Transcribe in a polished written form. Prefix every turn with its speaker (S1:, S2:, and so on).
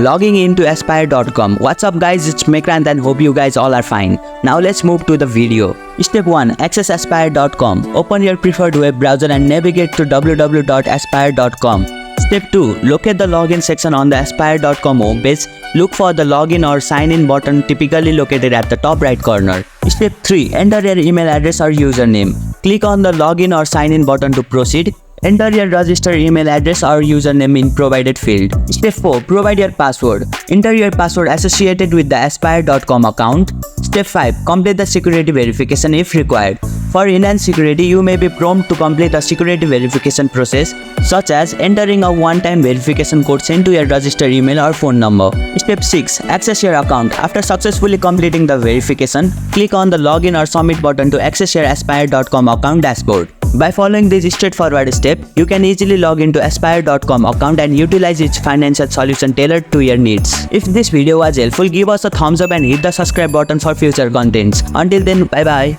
S1: logging into aspire.com. What's up guys, it's Mekrant and hope you guys all are fine. Now let's move to the video. Step 1. Access aspire.com. Open your preferred web browser and navigate to www.aspire.com. Step 2. Locate the login section on the aspire.com homepage. Look for the login or sign in button typically located at the top right corner. Step 3. Enter your email address or username. Click on the login or sign in button to proceed. Enter your registered email address or username in provided field. Step 4. Provide your password. Enter your password associated with the aspire.com account. Step 5. Complete the security verification if required. For enhanced security, you may be prompted to complete a security verification process, such as entering a one-time verification code sent to your registered email or phone number. Step 6. Access your account. After successfully completing the verification, click on the login or submit button to access your aspire.com account dashboard. By following this straightforward step, you can easily log into aspire.com account and utilize its financial solution tailored to your needs. If this video was helpful, give us a thumbs up and hit the subscribe button for future contents. Until then, bye bye.